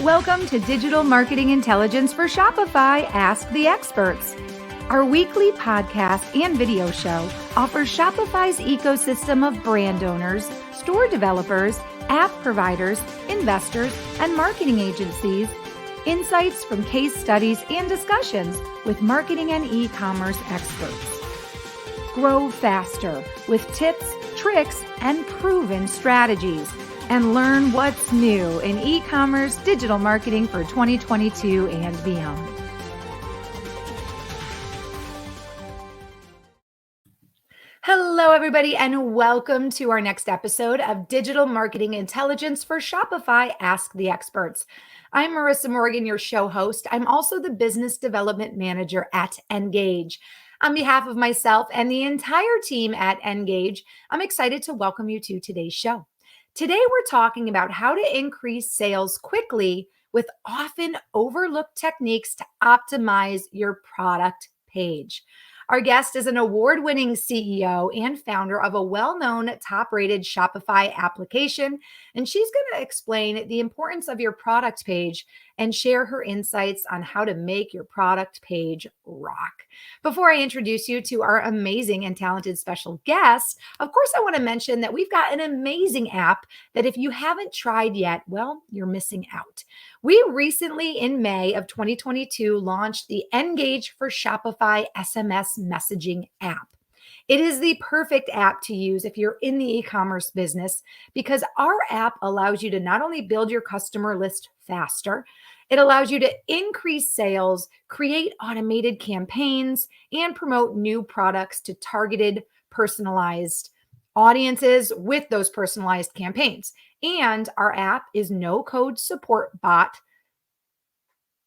Welcome to Digital Marketing Intelligence for Shopify Ask the Experts. Our weekly podcast and video show offers Shopify's ecosystem of brand owners, store developers, app providers, investors, and marketing agencies, insights from case studies and discussions with marketing and e-commerce experts. Grow faster with tips, tricks, and proven strategies, and learn what's new in e-commerce digital marketing for 2022 and beyond. Hello, everybody, and welcome to our next episode of Digital Marketing Intelligence for Shopify Ask the Experts. I'm Marissa Morgan, your show host. I'm also the Business Development Manager at Engage. On behalf of myself and the entire team at Engage, I'm excited to welcome you to today's show. Today, we're talking about how to increase sales quickly with often overlooked techniques to optimize your product page. Our guest is an award-winning CEO and founder of a well-known top-rated Shopify application, and she's going to explain the importance of your product page and share her insights on how to make your product page rock. Before I introduce you to our amazing and talented special guest, of course, I want to mention that we've got an amazing app that if you haven't tried yet, well, you're missing out. We recently, in May of 2022, launched the Engage for Shopify SMS messaging app. It is the perfect app to use if you're in the e-commerce business because our app allows you to not only build your customer list faster, it allows you to increase sales, create automated campaigns, and promote new products to targeted, personalized audiences with those personalized campaigns. And our app is no-code support bot.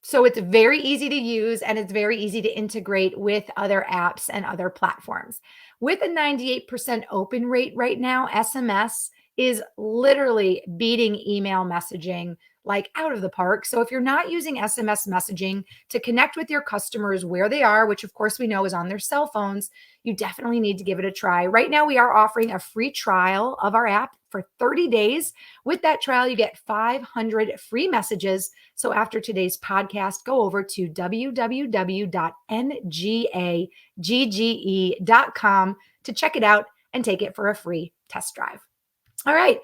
So it's very easy to use and it's very easy to integrate with other apps and other platforms. With a 98% open rate right now, SMS is literally beating email messaging like out of the park. So if you're not using SMS messaging to connect with your customers where they are, which of course we know is on their cell phones, you definitely need to give it a try. Right now, we are offering a free trial of our app for 30 days. With that trial, you get 500 free messages. So after today's podcast, go over to www.ngagge.com to check it out and take it for a free test drive. All right,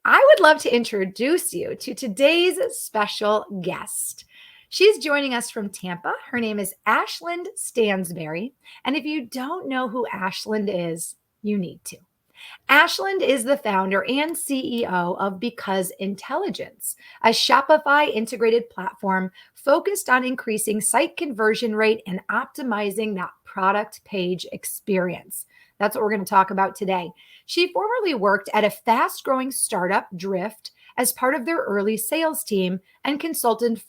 I would love to introduce you to today's special guest. She's joining us from Tampa. Her name is Ashland Stansbury. And if you don't know who Ashland is, you need to. Ashland is the founder and CEO of Because Intelligence, a Shopify integrated platform focused on increasing site conversion rate and optimizing that product page experience. That's what we're going to talk about today. She formerly worked at a fast-growing startup, Drift, as part of their early sales team and consulted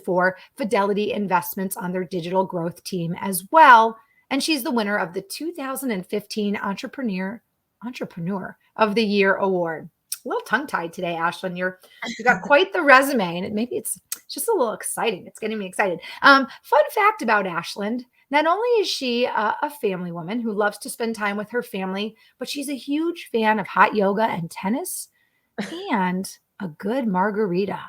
for Fidelity Investments on their digital growth team as well. And she's the winner of the 2015 Entrepreneur of the Year award. A little tongue-tied today, Ashland. You got quite the resume, and maybe it's just a little exciting. It's getting me excited. Fun fact about Ashland. Not only is she a family woman who loves to spend time with her family, but she's a huge fan of hot yoga and tennis and a good margarita.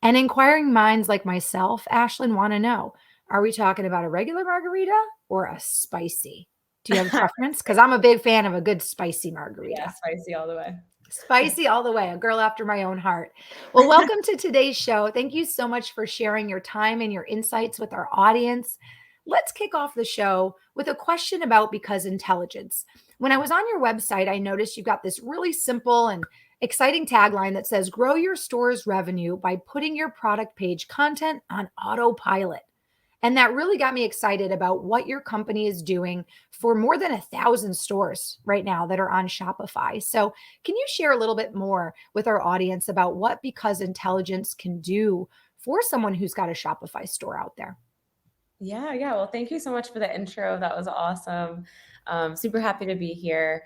And inquiring minds like myself, Ashland, want to know, are we talking about a regular margarita or a spicy? Do you have a preference? Because I'm a big fan of a good spicy margarita. Yeah, spicy all the way. Spicy all the way, a girl after my own heart. Well, welcome to today's show. Thank you so much for sharing your time and your insights with our audience. Let's kick off the show with a question about Because Intelligence. When I was on your website, I noticed you've got this really simple and exciting tagline that says, grow your store's revenue by putting your product page content on autopilot. And that really got me excited about what your company is doing for more than 1,000 stores right now that are on Shopify. So can you share a little bit more with our audience about what Because Intelligence can do for someone who's got a Shopify store out there? Yeah. Well, thank you so much for the intro. That was awesome. Super happy to be here.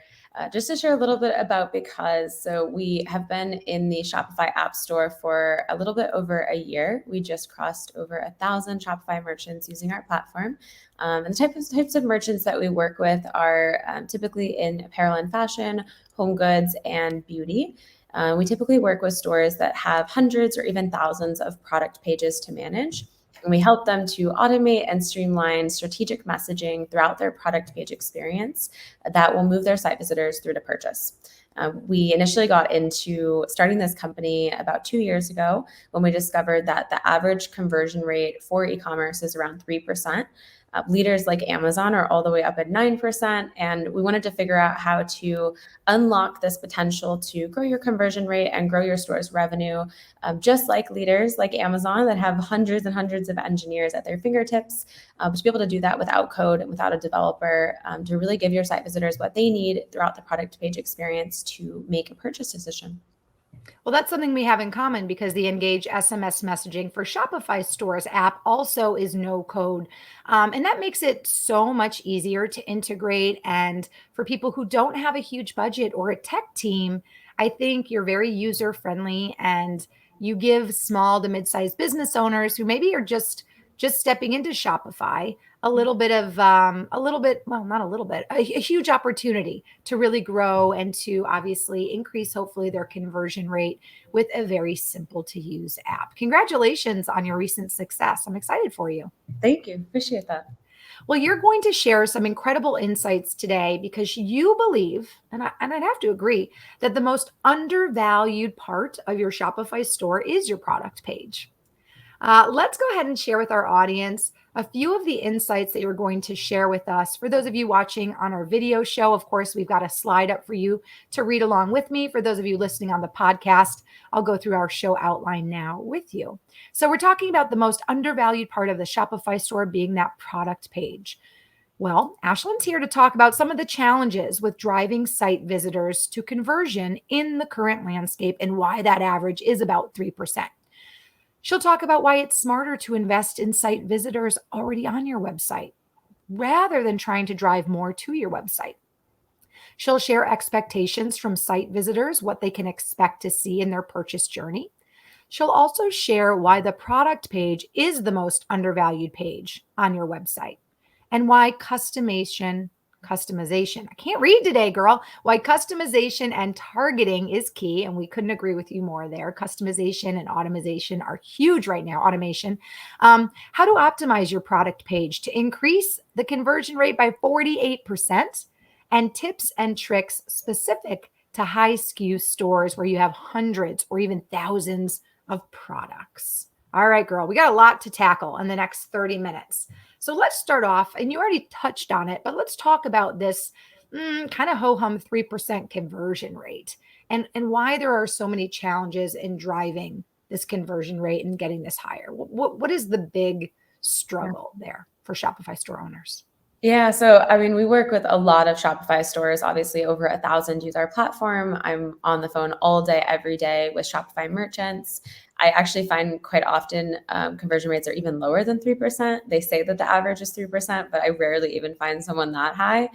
Just to share a little bit about Because. So we have been in the Shopify App Store for a little bit over a year. We just crossed over 1,000 Shopify merchants using our platform. And the types of merchants that we work with are typically in apparel and fashion, home goods, and beauty. We typically work with stores that have hundreds or even thousands of product pages to manage. And we help them to automate and streamline strategic messaging throughout their product page experience that will move their site visitors through to purchase. We initially got into starting this company about 2 years ago when we discovered that the average conversion rate for e-commerce is around 3%. Leaders like Amazon are all the way up at 9%. And we wanted to figure out how to unlock this potential to grow your conversion rate and grow your store's revenue, just like leaders like Amazon that have hundreds and hundreds of engineers at their fingertips, but to be able to do that without code and without a developer, to really give your site visitors what they need throughout the product page experience to make a purchase decision. Well, that's something we have in common because the Engage SMS messaging for Shopify Stores app also is no code. And that makes it so much easier to integrate. And for people who don't have a huge budget or a tech team, I think you're very user friendly and you give small to mid-sized business owners who maybe are just stepping into Shopify well, not a little bit, a huge opportunity to really grow and to obviously increase, hopefully, their conversion rate with a very simple to use app. Congratulations on your recent success. I'm excited for you. Thank you. Appreciate that. Well, you're going to share some incredible insights today because you believe, and I'd have to agree, that the most undervalued part of your Shopify store is your product page. Let's go ahead and share with our audience a few of the insights that you're going to share with us. For those of you watching on our video show, of course, we've got a slide up for you to read along with me. For those of you listening on the podcast, I'll go through our show outline now with you. So we're talking about the most undervalued part of the Shopify store being that product page. Well, Ashland's here to talk about some of the challenges with driving site visitors to conversion in the current landscape and why that average is about 3%. She'll talk about why it's smarter to invest in site visitors already on your website rather than trying to drive more to your website. She'll share expectations from site visitors, what they can expect to see in their purchase journey. She'll also share why the product page is the most undervalued page on your website and why customization, I can't read today, girl. Why customization and targeting is key. And we couldn't agree with you more there. Customization and automation are huge right now. Automation. How to optimize your product page to increase the conversion rate by 48% and tips and tricks specific to high SKU stores where you have hundreds or even thousands of products. All right, girl, we got a lot to tackle in the next 30 minutes. So let's start off, and you already touched on it, but let's talk about this kind of ho-hum 3% conversion rate and why there are so many challenges in driving this conversion rate and getting this higher. What is the big struggle there for Shopify store owners? Yeah, so I mean, we work with a lot of Shopify stores. Obviously, over 1,000 use our platform. I'm on the phone all day, every day with Shopify merchants. I actually find quite often conversion rates are even lower than 3%. They say that the average is 3%, but I rarely even find someone that high.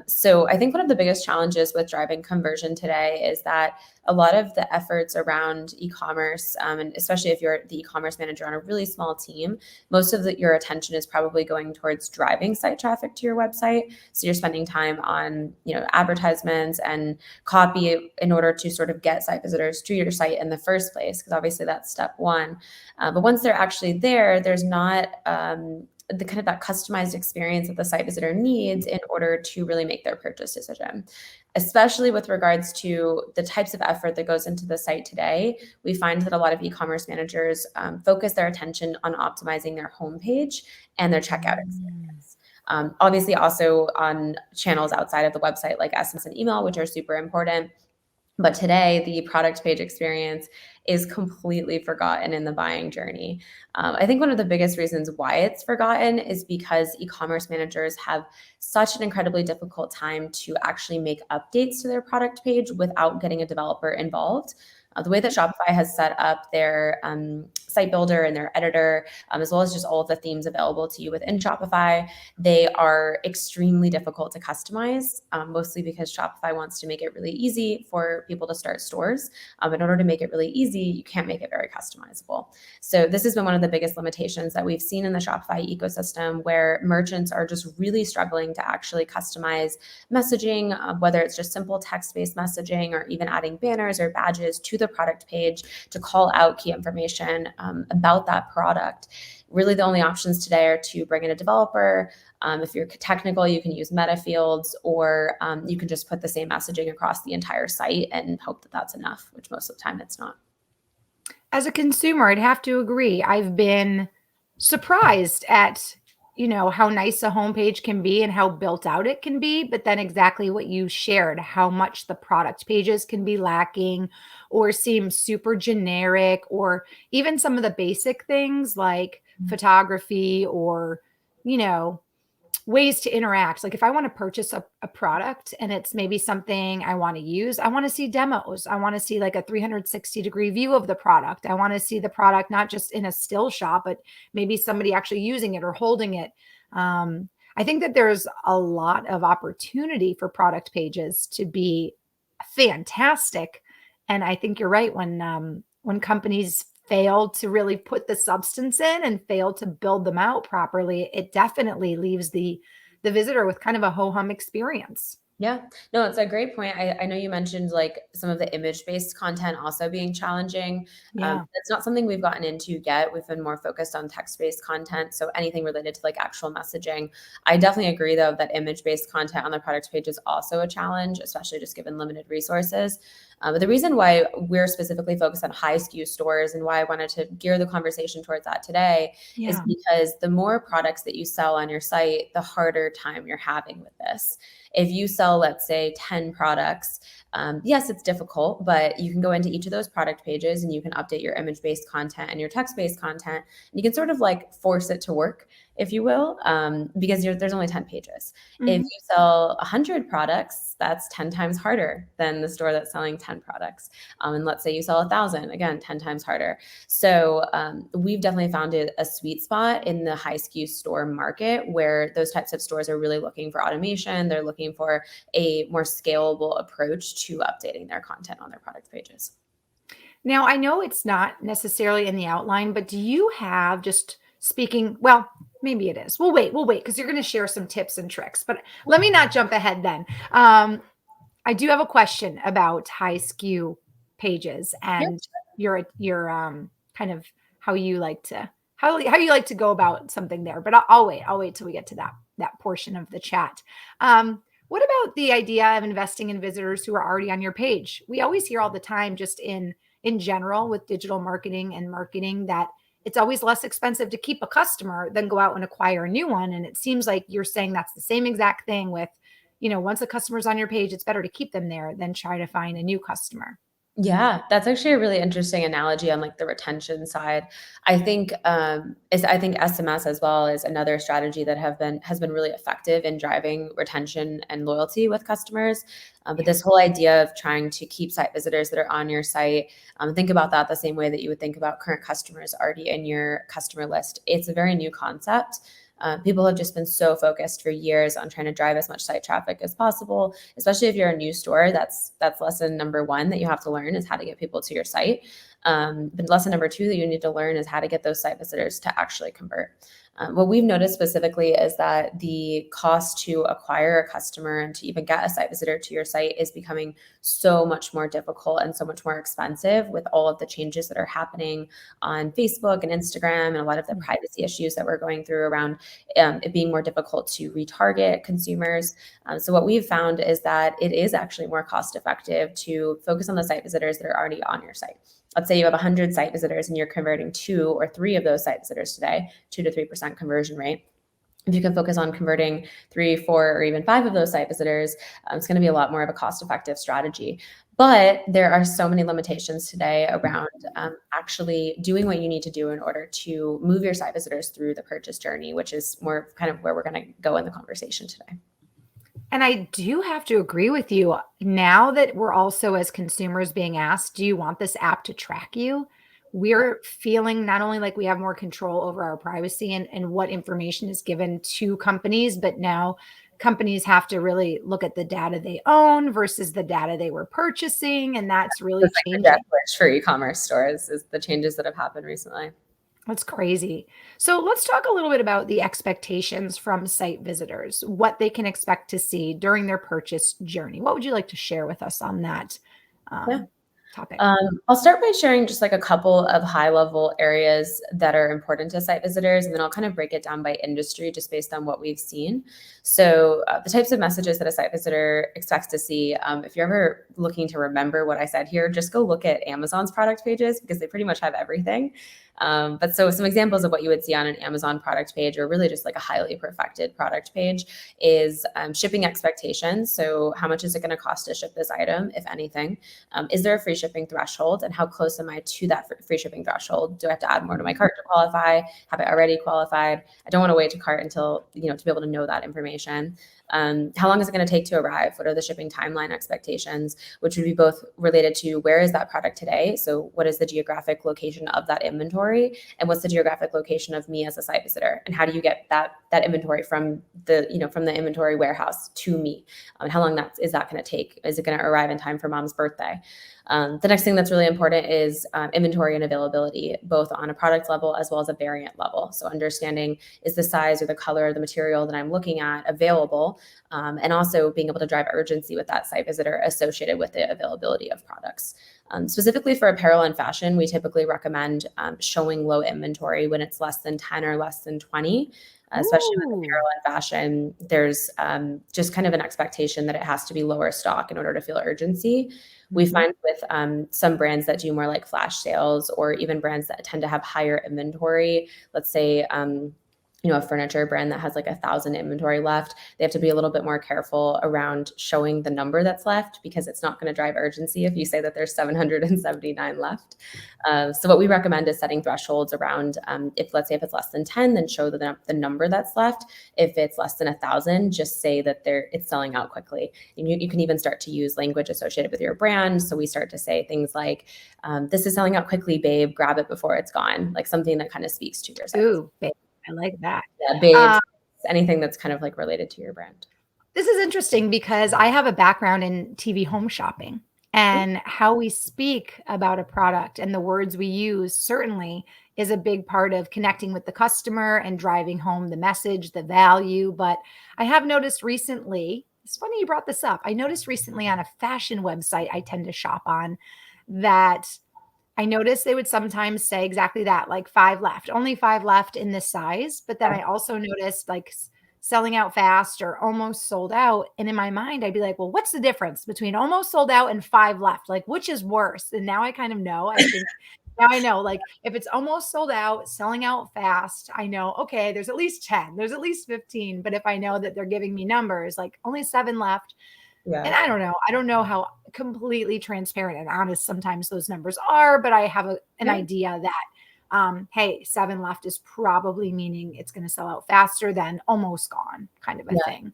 So I think one of the biggest challenges with driving conversion today is that a lot of the efforts around e-commerce, and especially if you're the e-commerce manager on a really small team, most of your attention is probably going towards driving site traffic to your website. So you're spending time on, advertisements and copy in order to sort of get site visitors to your site in the first place, because obviously that's step one. But once they're actually there, there's not the kind of that customized experience that the site visitor needs in order to really make their purchase decision. Especially with regards to the types of effort that goes into the site today, we find that a lot of e-commerce managers focus their attention on optimizing their homepage and their checkout experience. Obviously, also on channels outside of the website like SMS and email, which are super important. But today, the product page experience is completely forgotten in the buying journey. I think one of the biggest reasons why it's forgotten is because e-commerce managers have such an incredibly difficult time to actually make updates to their product page without getting a developer involved. The way that Shopify has set up their site builder and their editor, as well as just all of the themes available to you within Shopify, they are extremely difficult to customize, mostly because Shopify wants to make it really easy for people to start stores. In order to make it really easy, you can't make it very customizable. So this has been one of the biggest limitations that we've seen in the Shopify ecosystem, where merchants are just really struggling to actually customize messaging, whether it's just simple text-based messaging or even adding banners or badges to the product page to call out key information about that product. Really, the only options today are to bring in a developer. If you're technical, you can use meta fields, or you can just put the same messaging across the entire site and hope that that's enough, which most of the time it's not. As a consumer, I'd have to agree. I've been surprised at, how nice a homepage can be and how built out it can be, but then exactly what you shared, how much the product pages can be lacking or seem super generic, or even some of the basic things like photography or, you know, ways to interact. Like if I want to purchase a product and it's maybe something I want to use, I want to see demos. I want to see like a 360-degree view of the product. I want to see the product not just in a still shot, but maybe somebody actually using it or holding it. I think that there's a lot of opportunity for product pages to be fantastic. And I think you're right, when companies fail to really put the substance in and fail to build them out properly, it definitely leaves the visitor with kind of a ho-hum experience. Yeah, no, it's a great point. I know you mentioned like some of the image-based content also being challenging. Yeah. It's not something we've gotten into yet. We've been more focused on text-based content. So anything related to like actual messaging. I definitely agree though that image-based content on the product page is also a challenge, especially just given limited resources. But the reason why we're specifically focused on high SKU stores and why I wanted to gear the conversation towards that today is Yeah. because the more products that you sell on your site, the harder time you're having with this. If you sell, let's say, 10 products, yes, it's difficult, but you can go into each of those product pages and you can update your image-based content and your text-based content. And you can sort of like force it to work, if you will, because there's only 10 pages. If Mhm. you sell 100 products, that's 10 times harder than the store that's selling 10 products. And let's say you sell 1,000, again, 10 times harder. So we've definitely found a sweet spot in the high SKU store market where those types of stores are really looking for automation. They're looking for a more scalable approach to updating their content on their product pages. Now, I know it's not necessarily in the outline, but do you have, just speaking, well, maybe it is. We'll wait because you're going to share some tips and tricks, but let me not jump ahead then. I do have a question about high SKU pages Yeah. and your kind of how you like to how you like to go about something there. But I'll wait. I'll wait till we get to that portion of the chat. What about the idea of investing in visitors who are already on your page? We always hear all the time, just in general with digital marketing and marketing, that it's always less expensive to keep a customer than go out and acquire a new one. And it seems like you're saying that's the same exact thing with, once a customer's on your page, it's better to keep them there than try to find a new customer. Yeah, that's actually a really interesting analogy on like the retention side. I think SMS as well is another strategy that has been really effective in driving retention and loyalty with customers. But this whole idea of trying to keep site visitors that are on your site, think about that the same way that you would think about current customers already in your customer list. It's a very new concept. People have just been so focused for years on trying to drive as much site traffic as possible, especially if you're a new store. That's lesson number one that you have to learn is how to get people to your site. But lesson number two that you need to learn is how to get those site visitors to actually convert. What we've noticed specifically is that the cost to acquire a customer and to even get a site visitor to your site is becoming so much more difficult and so much more expensive with all of the changes that are happening on Facebook and Instagram and a lot of the privacy issues that we're going through around it being more difficult to retarget consumers. So what we've found is that it is actually more cost effective to focus on the site visitors that are already on your site. Let's say you have 100 site visitors and you're converting 2 or 3 of those site visitors today, 2 to 3% conversion rate. If you can focus on converting 3, 4, or even 5 of those site visitors, it's going to be a lot more of a cost-effective strategy. But there are so many limitations today around actually doing what you need to do in order to move your site visitors through the purchase journey, which is more kind of where we're going to go in the conversation today. And I do have to agree with you. Now that we're also as consumers being asked, do you want this app to track you? We're feeling not only like we have more control over our privacy and what information is given to companies, but now companies have to really look at the data they own versus the data they were purchasing. And that's really It's like the death changing. wish for e-commerce stores is the changes that have happened recently. That's crazy. So let's talk a little bit about the expectations from site visitors, what they can expect to see during their purchase journey. What would you like to share with us on that Yeah. topic? I'll start by sharing just like a couple of high level areas that are important to site visitors, and then I'll kind of break it down by industry just based on what we've seen. So the types of messages that a site visitor expects to see, if you're ever looking to remember what I said here, just go look at Amazon's product pages because they pretty much have everything. But so some examples of what you would see on an Amazon product page, or really just like a highly perfected product page, is shipping expectations. So how much is it going to cost to ship this item, if anything? Is there a free shipping threshold, and how close am I to that free shipping threshold? Do I have to add more to my cart to qualify? Have I already qualified? I don't want to wait to cart until, to be able to know that information. How long is it going to take to arrive? What are the shipping timeline expectations, which would be both related to where is that product today? So what is the geographic location of that inventory? And what's the geographic location of me as a site visitor? And how do you get that inventory from the inventory warehouse to me? How long is that going to take? Is it going to arrive in time for mom's birthday? The next thing that's really important is inventory and availability, both on a product level as well as a variant level. So understanding, is the size or the color of the material that I'm looking at available, and also being able to drive urgency with that site visitor associated with the availability of products. Specifically for apparel and fashion, we typically recommend showing low inventory when it's less than 10 or less than 20. Especially with Ooh. apparel and fashion, there's just kind of an expectation that it has to be lower stock in order to feel urgency. We Mhm. find with some brands that do more like flash sales, or even brands that tend to have higher inventory, let's say, a furniture brand that has like 1,000 inventory left, they have to be a little bit more careful around showing the number that's left, because it's not going to drive urgency if you say that there's 779 left. So what we recommend is setting thresholds around, let's say if it's less than 10, then show the number that's left. If it's less than 1,000, just say that it's selling out quickly. And you can even start to use language associated with your brand. So we start to say things like, this is selling out quickly, babe, grab it before it's gone. Like something that kind of speaks to your site. Ooh, babe, I like that. Yeah, babes, Um, anything that's kind of like related to your brand. This is interesting because I have a background in TV home shopping, and how we speak about a product and the words we use certainly is a big part of connecting with the customer and driving home the message, the value. But I have noticed recently, it's funny you brought this up. I noticed recently on a fashion website I tend to shop on that I noticed they would sometimes say exactly that, like 5 left, only 5 left in this size. But then Yeah, I also noticed like selling out fast or almost sold out. And in my mind, I'd be like, well, what's the difference between almost sold out and 5 left? Like, which is worse? And now I kind of know. I think now I know, like, if it's almost sold out, selling out fast, I know, okay, there's at least 10, there's at least 15. But if I know that they're giving me numbers like only 7 left, yeah, and I don't know. I don't know how completely transparent and honest sometimes those numbers are, but I have an yeah. idea that, hey, 7 left is probably meaning it's going to sell out faster than almost gone, kind of a Yeah. thing.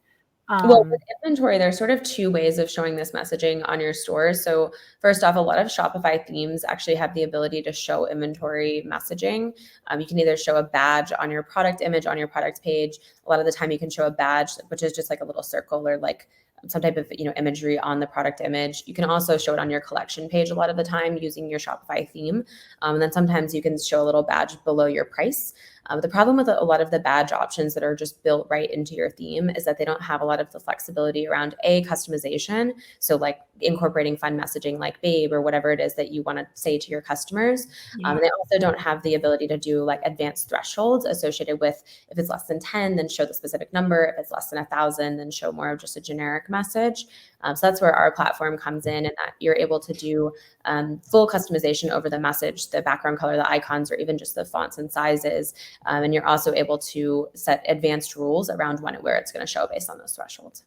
Well, with Um, inventory, there's sort of two ways of showing this messaging on your store. So first off, a lot of Shopify themes actually have the ability to show inventory messaging. You can either show a badge on your product image on your product page. A lot of the time you can show a badge, which is just like a little circle or like some type of imagery on the product image. You can also show it on your collection page a lot of the time using your Shopify theme. And then sometimes you can show a little badge below your price. The problem with a lot of the badge options that are just built right into your theme is that they don't have a lot of the flexibility around customization. So like incorporating fun messaging like babe or whatever it is that you want to say to your customers. yeah. They also don't have the ability to do like advanced thresholds associated with, if it's less than 10, then show the specific number. If it's less than 1,000, then show more of just a generic message. So that's where our platform comes in, and that you're able to do full customization over the message, the background color, the icons, or even just the fonts and sizes. And you're also able to set advanced rules around when and where it's going to show based on those thresholds.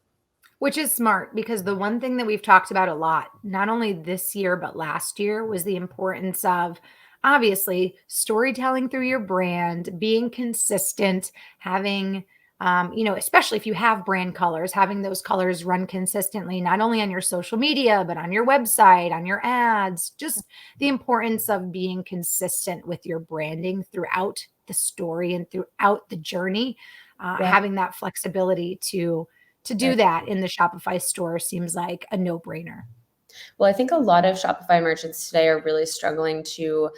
Which is smart because the one thing that we've talked about a lot, not only this year, but last year, was the importance of obviously storytelling through your brand, being consistent, having Especially if you have brand colors, having those colors run consistently, not only on your social media, but on your website, on your ads, just the importance of being consistent with your branding throughout the story and throughout the journey. Yeah. Having that flexibility to do Right. that in the Shopify store seems like a no-brainer. Well, I think a lot of Shopify merchants today are really struggling to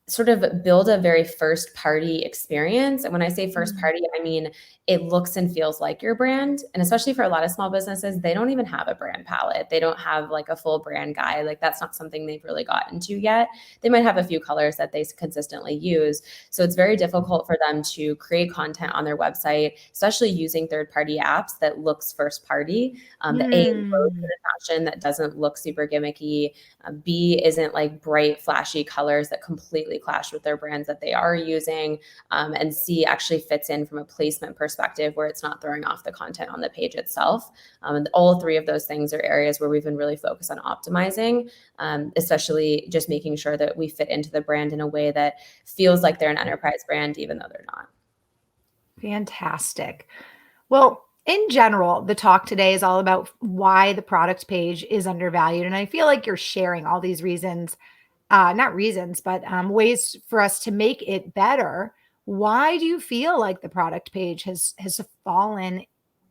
sort of build a very first party experience. And when I say first Mm. party, I mean it looks and feels like your brand. And especially for a lot of small businesses, they don't even have a brand palette. They don't have like a full brand guide. Like that's not something they've really gotten to yet. They might have a few colors that they consistently use. So it's very difficult for them to create content on their website, especially using third-party apps that looks first party. The A goes in Mm. a fashion that doesn't look super gimmicky. B isn't like bright, flashy colors that completely clash with their brands that they are using. And C actually fits in from a placement perspective where it's not throwing off the content on the page itself. And all three of those things are areas where we've been really focused on optimizing, especially just making sure that we fit into the brand in a way that feels like they're an enterprise brand, even though they're not. Fantastic. Well, in general, the talk today is all about why the product page is undervalued. And I feel like you're sharing all these reasons, not reasons, but ways for us to make it better. Why do you feel like the product page has fallen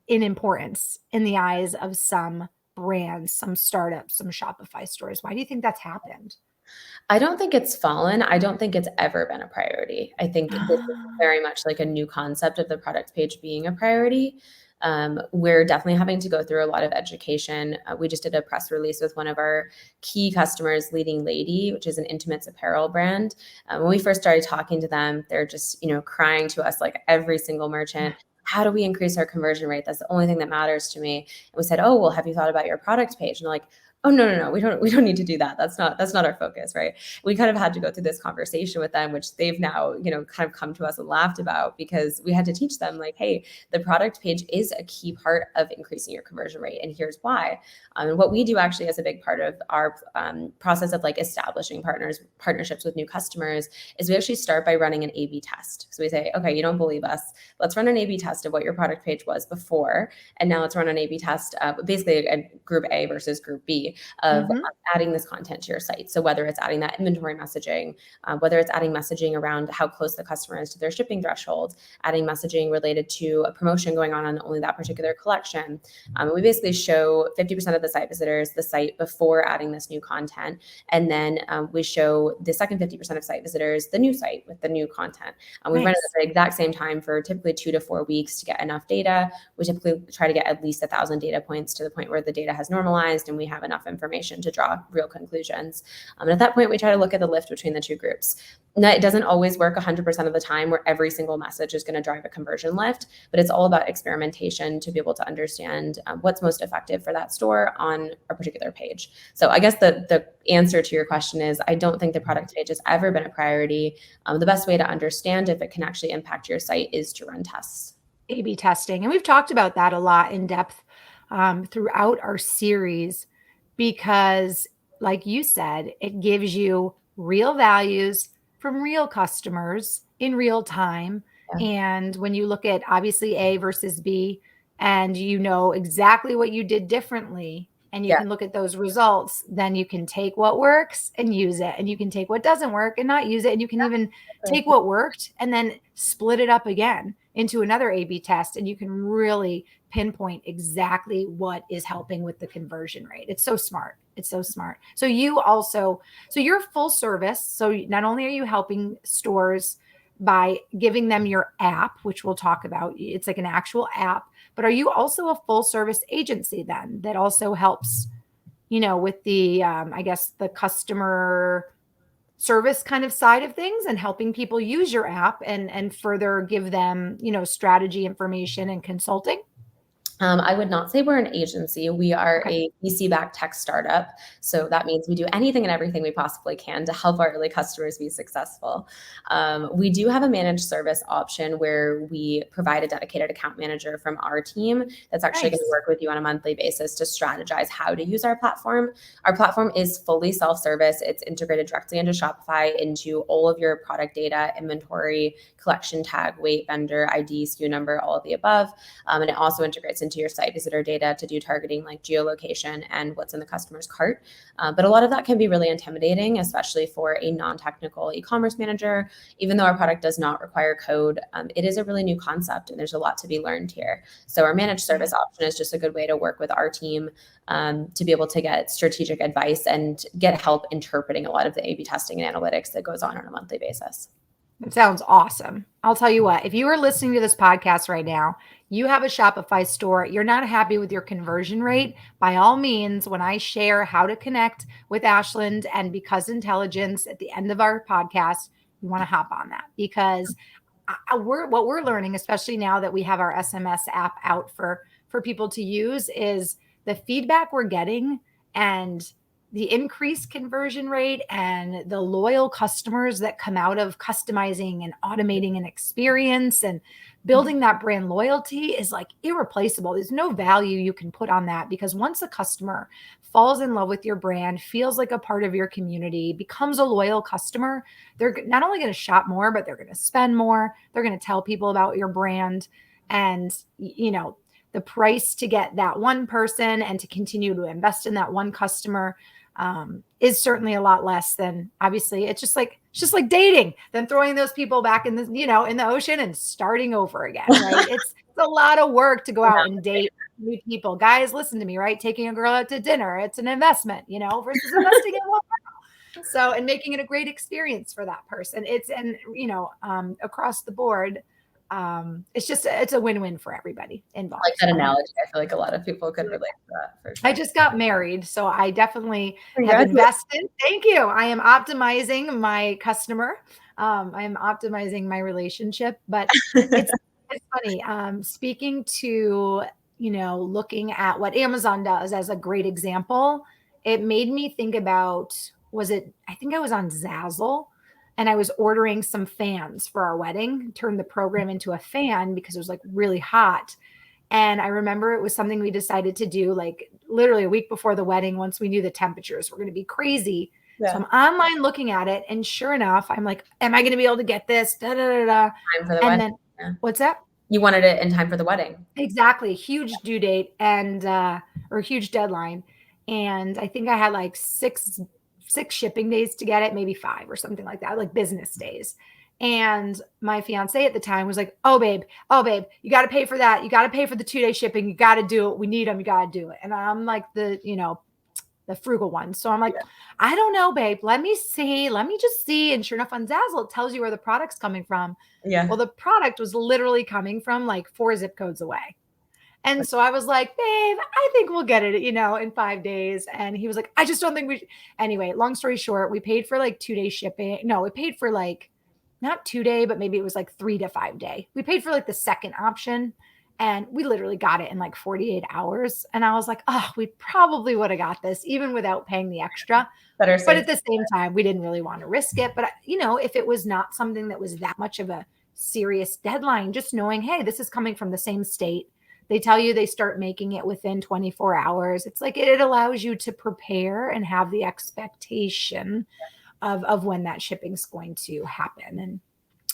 in importance in the eyes of some brands, some startups, some Shopify stores? Why do you think that's happened? I don't think it's fallen. I don't think it's ever been a priority. I think this is Ah, very much like a new concept of the product page being a priority. We're definitely having to go through a lot of education. We just did a press release with one of our key customers, Leading Lady, which is an intimates apparel brand. When we first started talking to them, they're just, crying to us like every single merchant. How do we increase our conversion rate? That's the only thing that matters to me. And we said, oh, well, have you thought about your product page? And they're like, oh no, we don't need to do that. That's not our focus, right? We kind of had to go through this conversation with them, which they've now, kind of come to us and laughed about because we had to teach them like, hey, the product page is a key part of increasing your conversion rate, and here's why. And what we do actually as a big part of our process of like establishing partnerships with new customers is we actually start by running an A/B test. So we say, okay, you don't believe us. Let's run an A/B test of what your product page was before, and now let's run an A/B test, basically a group A versus group B of mhm. adding this content to your site. So whether it's adding that inventory messaging, whether it's adding messaging around how close the customer is to their shipping threshold, adding messaging related to a promotion going on only that particular collection. We basically show 50% of the site visitors the site before adding this new content. And then we show the second 50% of site visitors the new site with the new content. We run it Nice. at the exact same time for typically 2 to 4 weeks to get enough data. We typically try to get at least 1,000 data points to the point where the data has normalized and we have enough information to draw real conclusions. And at that point, we try to look at the lift between the two groups. Now, it doesn't always work 100% of the time where every single message is going to drive a conversion lift, but it's all about experimentation to be able to understand what's most effective for that store on a particular page. So I guess the answer to your question is I don't think the product page has ever been a priority. The best way to understand if it can actually impact your site is to run tests. A/B testing. And we've talked about that a lot in depth throughout our series because, like you said, it gives you real values from real customers in real time. Yeah, And when you look at obviously A versus B, and you know exactly what you did differently, and you yeah, can look at those results, then you can take what works and use it. And you can take what doesn't work and not use it. And you can even take exactly. what worked and then split it up again into another A/B test, and you can really pinpoint exactly what is helping with the conversion rate. It's so smart. It's so smart. So you're full service. So not only are you helping stores by giving them your app, which we'll talk about, it's like an actual app, but are you also a full service agency then that also helps, with the, I guess, the customer service kind of side of things and helping people use your app and further give them, strategy information and consulting? I would not say we're an agency. We are Okay. a VC-backed tech startup. So that means we do anything and everything we possibly can to help our early customers be successful. We do have a managed service option where we provide a dedicated account manager from our team that's actually going to Nice. work with you on a monthly basis to strategize how to use our platform. Our platform is fully self-service. It's integrated directly into Shopify, into all of your product data, inventory, collection tag, weight, vendor, ID, SKU number, all of the above. And it also integrates into your site visitor data to do targeting like geolocation and what's in the customer's cart. But a lot of that can be really intimidating, especially for a non-technical e-commerce manager. Even though our product does not require code, it is a really new concept and there's a lot to be learned here. So our managed service option is just a good way to work with our team to be able to get strategic advice and get help interpreting a lot of the A/B testing and analytics that goes on a monthly basis. It sounds awesome. I'll tell you what, if you are listening to this podcast right now, you have a Shopify store, you're not happy with your conversion rate, by all means, when I share how to connect with Ashland and Because Intelligence at the end of our podcast, you want to hop on that because what we're learning, especially now that we have our SMS app out for people to use, is the feedback we're getting and the increased conversion rate and the loyal customers that come out of customizing and automating an experience and building that brand loyalty is like irreplaceable. There's no value you can put on that because once a customer falls in love with your brand, feels like a part of your community, becomes a loyal customer, they're not only going to shop more, but they're going to spend more. They're going to tell people about your brand. And, the price to get that one person and to continue to invest in that one customer is certainly a lot less than, obviously it's just like dating, than throwing those people back in the, in the ocean and starting over again, right? It's a lot of work to go out and date new people. Guys, listen to me, right? Taking a girl out to dinner, it's an investment, versus investing in one. So, and making it a great experience for that person. Across the board, it's a win-win for everybody involved. Like that analogy. I feel like a lot of people could relate to that for sure. I just got married, so I definitely have invested. Thank you. I am optimizing my customer. I am optimizing my relationship, but it's funny. Speaking to, looking at what Amazon does as a great example, it made me think about, I think I was on Zazzle and I was ordering some fans for our wedding, turned the program into a fan because it was like really hot. And I remember it was something we decided to do like literally a week before the wedding, once we knew the temperatures were going to be crazy. Yeah. So I'm online looking at it. And sure enough, I'm like, am I going to be able to get this? Da, da, da, da. Time for the And wedding. then Yeah. what's that? You wanted it in time for the wedding. Exactly. Huge due date and, or huge deadline. And I think I had like six shipping days to get it, maybe 5 or something like that, like business days. And my fiance at the time was like, oh, babe, you got to pay for that. You got to pay for the 2-day shipping. You got to do it. We need them. You got to do it. And I'm like the frugal one. So I'm like, yeah. I don't know, babe. Let me see. Let me just see. And sure enough, on Zazzle, it tells you where the product's coming from. Yeah. Well, the product was literally coming from like 4 zip codes away. And so I was like, babe, I think we'll get it, in 5 days. And he was like, I just don't think we should. Anyway, long story short, we paid for like 2-day shipping. No, we paid for like not 2-day, but maybe it was like 3 to 5 day. We paid for like the second option and we literally got it in like 48 hours. And I was like, oh, we probably would have got this even without paying the extra. But at the same time, we didn't really want to risk it. But, if it was not something that was that much of a serious deadline, just knowing, hey, this is coming from the same state. They tell you they start making it within 24 hours. It's like it allows you to prepare and have the expectation of when that shipping's going to happen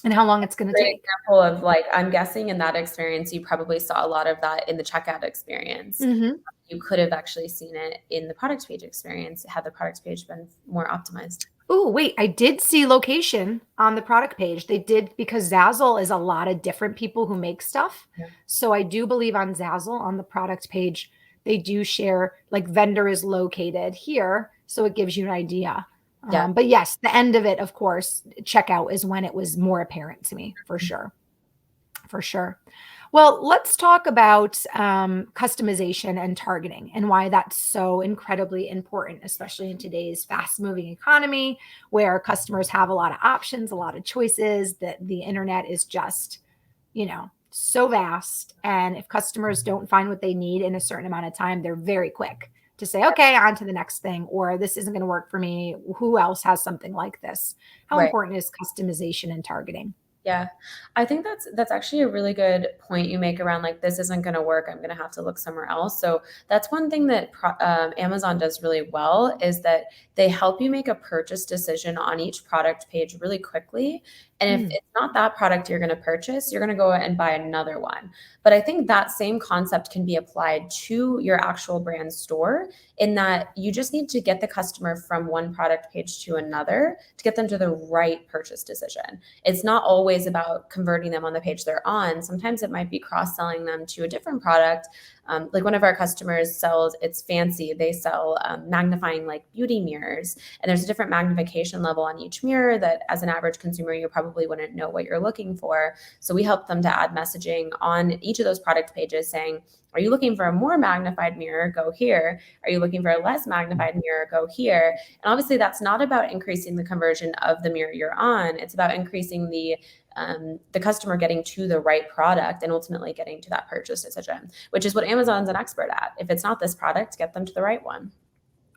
and how long it's going to take. Example of like, I'm guessing in that experience, you probably saw a lot of that in the checkout experience. Mm-hmm. You could have actually seen it in the product page experience had the product page been more optimized. Oh, wait, I did see location on the product page. They did, because Zazzle is a lot of different people who make stuff. Yeah. So I do believe on Zazzle, on the product page, they do share like vendor is located here. So it gives you an idea. Yeah. But yes, the end of it, of course, checkout is when it was more apparent to me, for sure. For sure. Well, let's talk about customization and targeting and why that's so incredibly important, especially in today's fast-moving economy where customers have a lot of options, a lot of choices, that the internet is just, so vast. And if customers don't find what they need in a certain amount of time, they're very quick to say, okay, on to the next thing, or this isn't going to work for me. Who else has something like this? How Right. important is customization and targeting? Yeah. I think that's actually a really good point you make around like this isn't going to work. I'm going to have to look somewhere else. So that's one thing that Amazon does really well is that they help you make a purchase decision on each product page really quickly. And if Mm, it's not that product you're going to purchase, you're going to go and buy another one. But I think that same concept can be applied to your actual brand store in that you just need to get the customer from one product page to another to get them to the right purchase decision. It's not always about converting them on the page they're on. Sometimes it might be cross-selling them to a different product. Like one of our customers sells, it's fancy. They sell magnifying like beauty mirrors, and there's a different magnification level on each mirror that as an average consumer, you probably wouldn't know what you're looking for. So we help them to add messaging on each of those product pages saying, are you looking for a more magnified mirror? Go here. Are you looking for a less magnified mirror? Go here. And obviously, that's not about increasing the conversion of the mirror you're on. It's about increasing the customer getting to the right product and ultimately getting to that purchase decision, which is what Amazon's an expert at. If it's not this product, get them to the right one.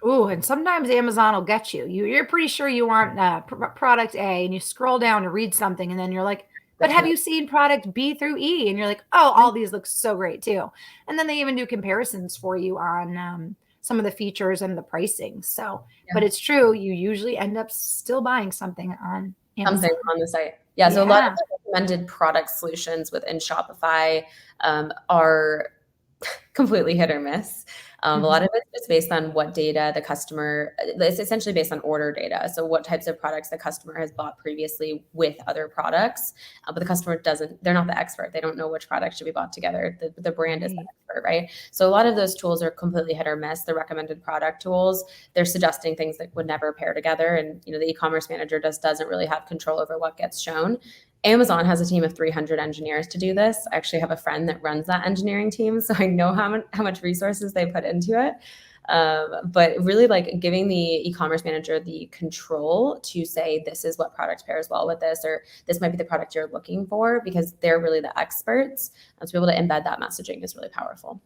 ooh, and sometimes Amazon will get you. You're pretty sure you want product A, and you scroll down to read something, and then you're like, but have Definitely. you seen product B through E? And you're like, oh, all these look so great too. And then they even do comparisons for you on some of the features and the pricing. So, but Yeah. it's true, you usually end up still buying something on Something Amazon. on the site. Yeah. So a lot of Yeah. the recommended product solutions within Shopify are completely hit or miss. A lot Mhm. of it's just based on what data the customer, it's essentially based on order data. So what types of products the customer has bought previously with other products, but the customer doesn't, they're not the expert. They don't know which product should be bought together. The brand is the Right. expert, right? So a lot of those tools are completely hit or miss. The recommended product tools, they're suggesting things that would never pair together. And, the e-commerce manager just doesn't really have control over what gets shown. Amazon has a team of 300 engineers to do this. I actually have a friend that runs that engineering team, so I know how much resources they put into it. But really, like giving the e-commerce manager the control to say this is what product pairs well with this, or this might be the product you're looking for, because they're really the experts. To be able to embed that messaging is really powerful.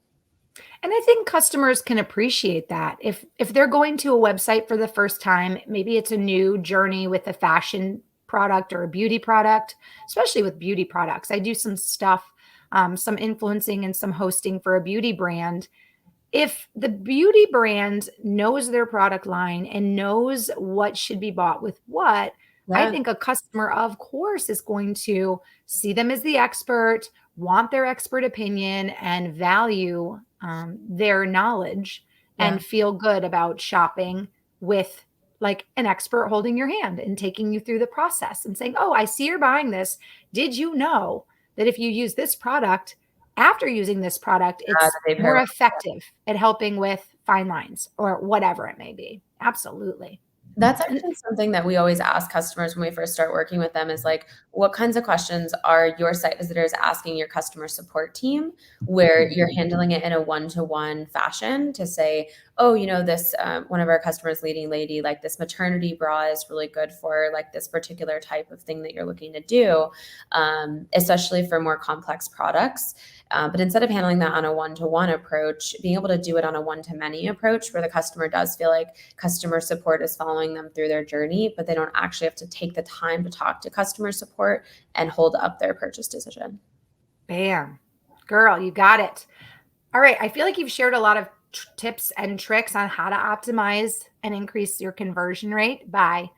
And I think customers can appreciate that. If they're going to a website for the first time, maybe it's a new journey with a fashion product or a beauty product, especially with beauty products. I do some stuff, some influencing and some hosting for a beauty brand. If the beauty brand knows their product line and knows what should be bought with what, I Yeah, think a customer, of course, is going to see them as the expert, want their expert opinion, and value their knowledge yeah. and feel good about shopping with like an expert holding your hand and taking you through the process and saying, oh, I see you're buying this. Did you know that if you use this product, after using this product, That it's they pair more well. effective at helping with fine lines or whatever it may be. Absolutely. That's And actually something that we always ask customers when we first start working with them is like, what kinds of questions are your site visitors asking your customer support team where you're handling it in a one-to-one fashion to say, oh, this one of our customers, leading lady, like this maternity bra is really good for like this particular type of thing that you're looking to do, especially for more complex products. But instead of handling that on a one-to-one approach, being able to do it on a one-to-many approach where the customer does feel like customer support is following them through their journey, but they don't actually have to take the time to talk to customer support and hold up their purchase decision. bam, girl, you got it. All right. I feel like you've shared a lot of tips and tricks on how to optimize and increase your conversion rate by,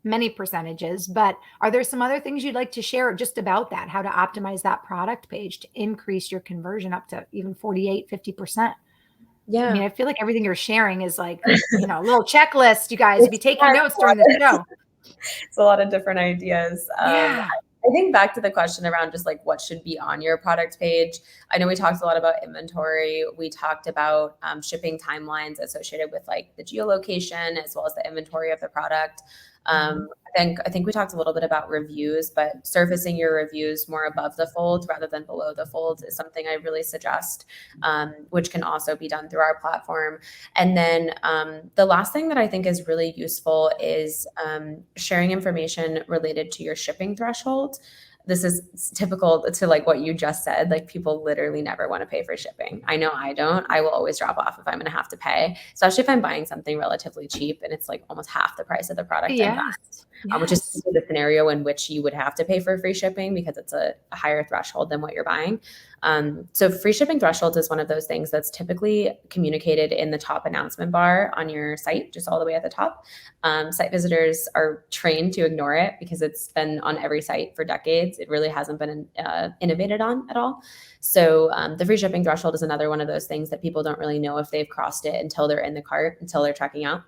many percentages. But are there some other things you'd like to share just about that, how to optimize that product page to increase your conversion up to even 48, 50%? I mean, Yeah. I feel like everything you're sharing is like, a little checklist, you guys, be It's taking notes during the show. it's a lot of different ideas. Yeah. I think back to the question around just like what should be on your product page. I know we talked a lot about inventory. We talked about shipping timelines associated with like the geolocation as well as the inventory of the product. Mhm. I think we talked a little bit about reviews, but surfacing your reviews more above the fold rather than below the fold is something I really suggest, which can also be done through our platform. And then the last thing that I think is really useful is sharing information related to your shipping threshold. this is typical to like what you just said. Like people literally never want to pay for shipping. I know I don't. I will always drop off if I'm going to have to pay, especially if I'm buying something relatively cheap and it's like almost half the price of the product I'm buying. Yes. Which is Yes. the scenario in which you would have to pay for free shipping because it's a higher threshold than what you're buying. So free shipping threshold is one of those things that's typically communicated in the top announcement bar on your site, just all the way at the top. Site visitors are trained to ignore it because it's been on every site for decades. It really hasn't been innovated on at all. So the free shipping threshold is another one of those things that people don't really know if they've crossed it until they're in the cart, until they're checking out.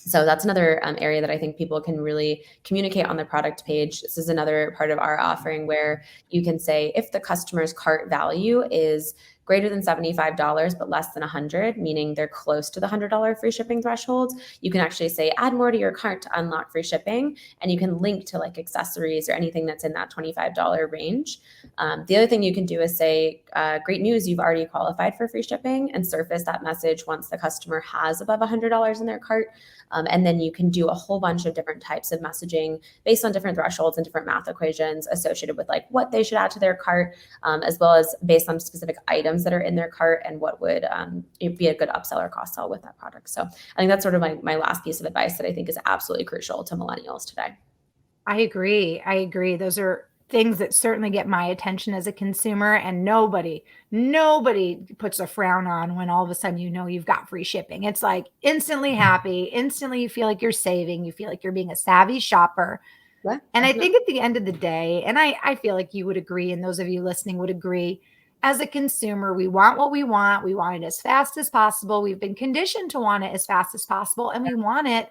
So that's another area that I think people can really communicate on the product page. This is another part of our offering where you can say if the customer's cart value is greater than $75 but less than $100, meaning they're close to the $100 free shipping threshold, you can actually say add more to your cart to unlock free shipping, and you can link to like accessories or anything that's in that $25 range. The other thing you can do is say, great news, you've already qualified for free shipping, and surface that message once the customer has above $100 in their cart. And then you can do a whole bunch of different types of messaging based on different thresholds and different math equations associated with like what they should add to their cart, as well as based on specific items that are in their cart and what would be a good upsell or cross sell with that product. So I think that's sort of my last piece of advice that I think is absolutely crucial to millennials today. I agree. I agree. Those are things that certainly get my attention as a consumer, and nobody puts a frown on when all of a sudden you've got free shipping. It's like instantly happy, instantly you feel like you're saving, you feel like you're being a savvy shopper. Yeah, And I definitely. think at the end of the day, and I feel like you would agree, and those of you listening would agree, as a consumer, we want what we want. We want it as fast as possible. We've been conditioned to want it as fast as possible, and we want it.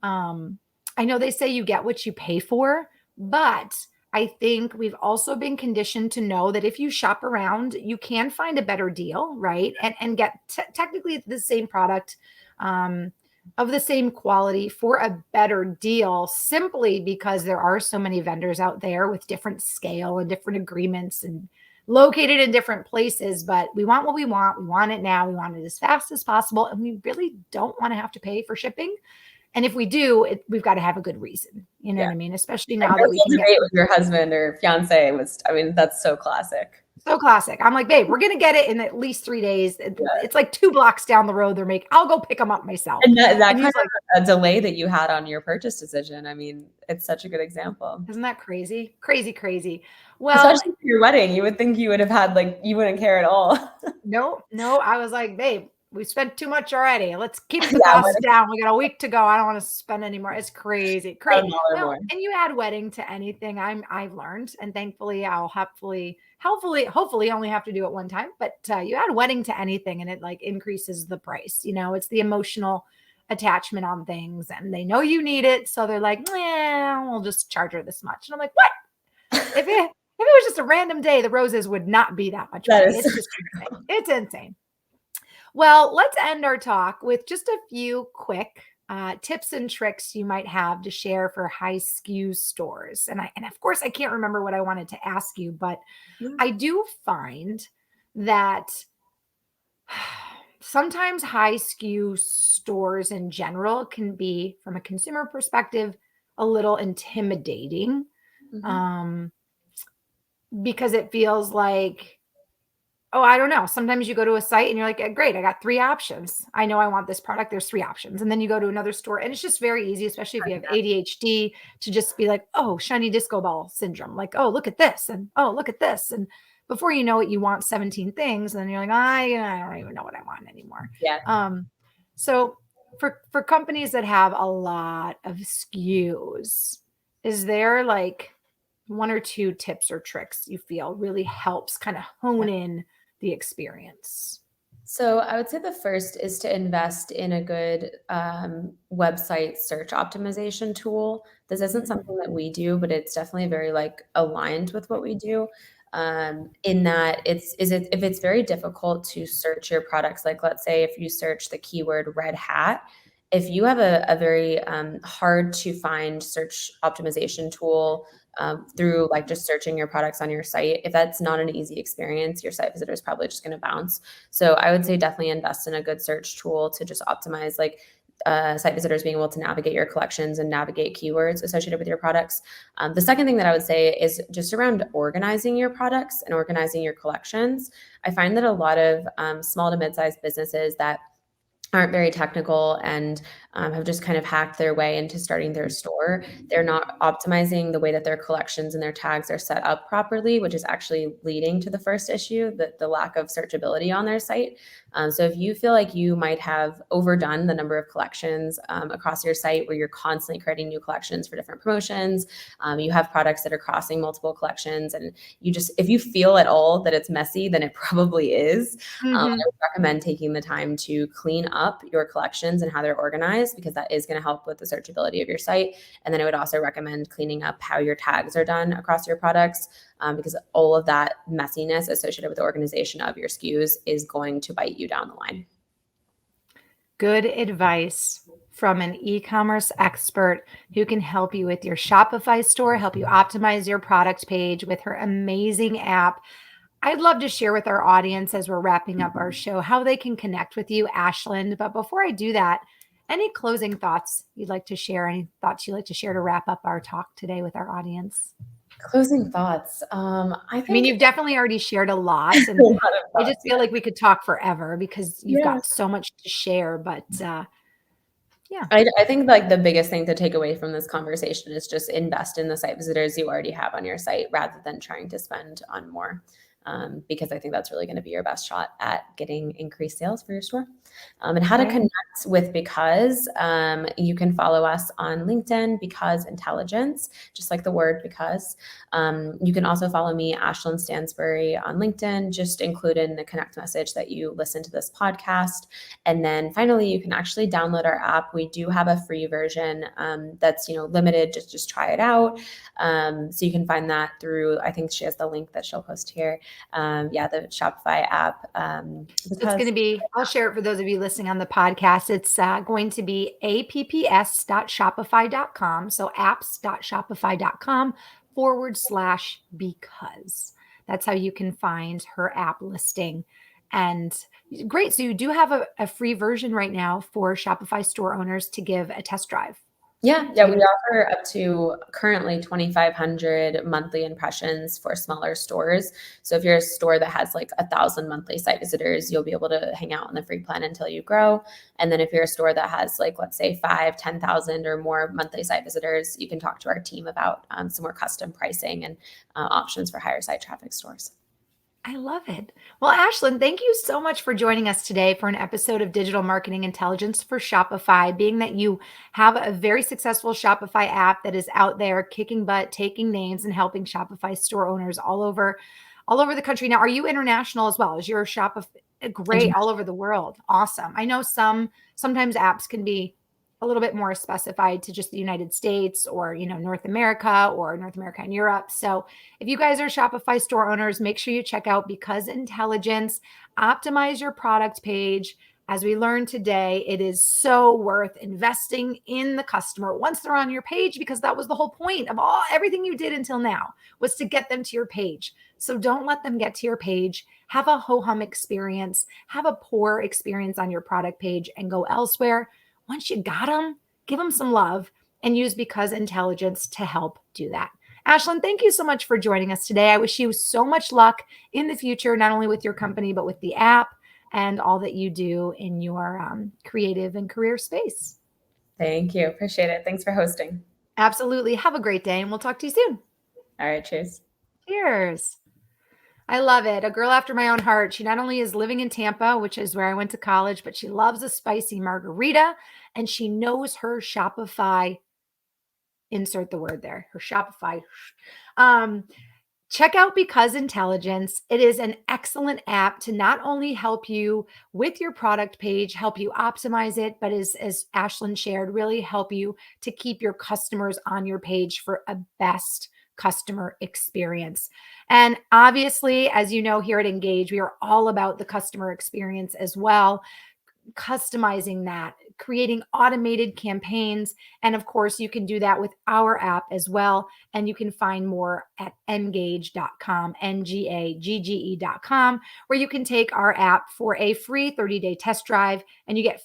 I know they say you get what you pay for, but I think we've also been conditioned to know that if you shop around, you can find a better deal, right? And get technically the same product of the same quality for a better deal, simply because there are so many vendors out there with different scale and different agreements and located in different places. But we want what we want. We want it now. We want it as fast as possible. And we really don't want to have to pay for shipping. And if we do, we've got to have a good reason. You know what I mean? Especially now that we can get with your husband or fiance that's so classic. so classic. I'm like, babe, we're going to get it in at least 3 days. It's like 2 blocks down the road. I'll go pick them up myself. And that And kind he's of like, a delay that you had on your purchase decision. I mean, it's such a good example. isn't that crazy? Crazy, crazy. Well, Especially for your wedding, you would think you would have had you wouldn't care at all. no, I was like, babe, we spent too much already. Let's keep the Yeah, costs down. We got a week to go. I don't want to spend any more. It's crazy. $1 Well, more. and you add wedding to anything. I've learned, and thankfully I'll hopefully only have to do it one time, but you add wedding to anything and it like increases the price. It's the emotional attachment on things, and they know you need it. So they're like, we'll just charge her this much. And I'm like, what? If it was just a random day, the roses would not be that much money. It's just insane. It's insane. Well, let's end our talk with just a few quick tips and tricks you might have to share for high SKU stores. And of course, I can't remember what I wanted to ask you, but I do find that sometimes high SKU stores in general can be, from a consumer perspective, a little intimidating, because it feels like, oh, I don't know. Sometimes you go to a site and you're like, great, I got 3 options. I know I want this product. There's 3 options. And then you go to another store and it's just very easy, especially if you have ADHD, to just be like, oh, shiny disco ball syndrome. Like, oh, look at this. And oh, look at this. And before you know it, you want 17 things. And then you're like, I don't even know what I want anymore. Yeah. So for companies that have a lot of SKUs, is there like 1 or 2 tips or tricks you feel really helps kind of hone in the experience? So I would say the first is to invest in a good website search optimization tool. This isn't something that we do, but it's definitely very aligned with what we do. In that if it's very difficult to search your products, like let's say if you search the keyword red hat, if you have a very hard to find search optimization tool through just searching your products on your site, if that's not an easy experience, your site visitor is probably just going to bounce. So I would say definitely invest in a good search tool to just optimize site visitors being able to navigate your collections and navigate keywords associated with your products. The second thing that I would say is just around organizing your products and organizing your collections. I find that a lot of small to mid-sized businesses that aren't very technical and have just kind of hacked their way into starting their store. They're not optimizing the way that their collections and their tags are set up properly, which is actually leading to the first issue, the lack of searchability on their site. So if you feel like you might have overdone the number of collections across your site where you're constantly creating new collections for different promotions, you have products that are crossing multiple collections, and if you feel at all that it's messy, then it probably is. I would recommend taking the time to clean up your collections and how they're organized, because that is going to help with the searchability of your site. And then I would also recommend cleaning up how your tags are done across your products, because all of that messiness associated with the organization of your SKUs is going to bite you down the line. Good advice from an e-commerce expert who can help you with your Shopify store, help you optimize your product page with her amazing app. I'd love to share with our audience as we're wrapping up our show how they can connect with you, Ashland. But before I do that, any closing thoughts you'd like to share? Any thoughts you'd like to share to wrap up our talk today with our audience? Closing thoughts. I mean, you've definitely already shared a lot, a and lot of I thoughts. just feel like we could talk forever because you've Yeah. got so much to share. But yeah. I think like the biggest thing to take away from this conversation is just invest in the site visitors you already have on your site rather than trying to spend on more. Because I think that's really going to be your best shot at getting increased sales for your store. And how to connect with Because, you can follow us on LinkedIn, Because Intelligence, just like the word because. You can also follow me, Ashland Stansbury, on LinkedIn. Just include in the connect message that you listen to this podcast. And then finally, you can actually download our app. We do have a free version that's limited. Just try it out. So you can find that through, I think she has the link that she'll post here. The Shopify app. So it's going to be, I'll share it for those of you listening on the podcast. It's going to be apps.shopify.com. So apps.shopify.com/because. That's how you can find her app listing. And great. So you do have a free version right now for Shopify store owners to give a test drive. Yeah, we offer up to currently 2,500 monthly impressions for smaller stores. So if you're a store that has like 1,000 monthly site visitors, you'll be able to hang out on the free plan until you grow. And then if you're a store that has like, let's say 10,000 or more monthly site visitors, you can talk to our team about some more custom pricing and options for higher site traffic stores. I love it. Well, Ashland, thank you so much for joining us today for an episode of Digital Marketing Intelligence for Shopify. Being that you have a very successful Shopify app that is out there kicking butt, taking names, and helping Shopify store owners all over the country. Now, are you international as well? Is your Shopify great all over the world? Awesome. I know sometimes apps can be a little bit more specified to just the United States or, North America and Europe. So if you guys are Shopify store owners, make sure you check out Because Intelligence, optimize your product page. As we learned today, it is so worth investing in the customer once they're on your page, because that was the whole point of everything you did until now, was to get them to your page. So don't let them get to your page. Have a ho-hum experience, have a poor experience on your product page, and go elsewhere. Once you got them, give them some love and use Because Intelligence to help do that. Ashland, thank you so much for joining us today. I wish you so much luck in the future, not only with your company, but with the app and all that you do in your creative and career space. Thank you. Appreciate it. Thanks for hosting. Absolutely. Have a great day, and we'll talk to you soon. All right. Cheers. Cheers. I love it. A girl after my own heart. She not only is living in Tampa, which is where I went to college, but she loves a spicy margarita, and she knows her Shopify. Insert the word there, her Shopify. Check out Because Intelligence. It is an excellent app to not only help you with your product page, help you optimize it, but as Ashland shared, really help you to keep your customers on your page for a best customer experience. And obviously, as you know, here at Engage, we are all about the customer experience as well, customizing that, creating automated campaigns. And of course, you can do that with our app as well. And you can find more at ngage.com, ngagge.com, where you can take our app for a free 30-day test drive, and you get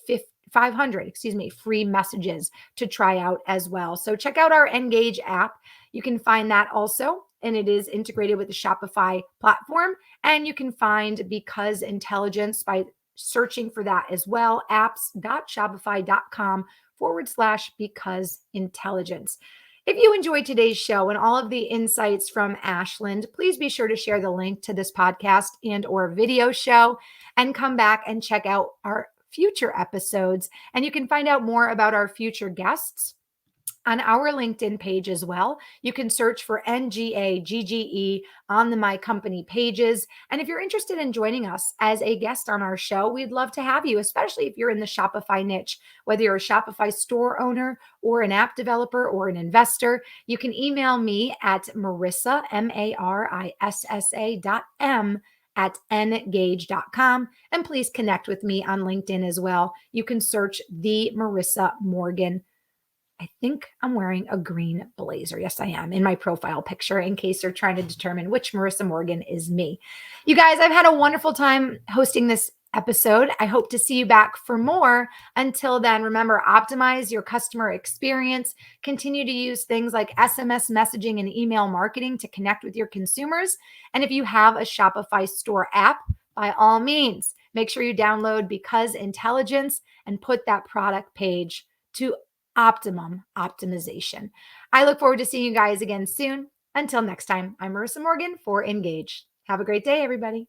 free messages to try out as well. So check out our Engage app. You can find that also, and it is integrated with the Shopify platform. And you can find Because Intelligence by searching for that as well, apps.shopify.com/because intelligence. If you enjoyed today's show and all of the insights from Ashland, please be sure to share the link to this podcast and or video show and come back and check out our future episodes. And you can find out more about our future guests on our LinkedIn page as well. You can search for NGAGGE on the My Company pages. And if you're interested in joining us as a guest on our show, we'd love to have you, especially if you're in the Shopify niche, whether you're a Shopify store owner or an app developer or an investor. You can email me at Marissa, MARISSA.M at ngage.com. And please connect with me on LinkedIn as well. You can search the Marissa Morgan. I think I'm wearing a green blazer. Yes, I am, in my profile picture, in case you're trying to determine which Marissa Morgan is me. You guys, I've had a wonderful time hosting this episode. I hope to see you back for more. Until then, remember, optimize your customer experience. Continue to use things like SMS messaging and email marketing to connect with your consumers. And if you have a Shopify store app, by all means, make sure you download Because Intelligence and put that product page to optimum optimization. I look forward to seeing you guys again soon. Until next time, I'm Marissa Morgan for Engage. Have a great day, everybody.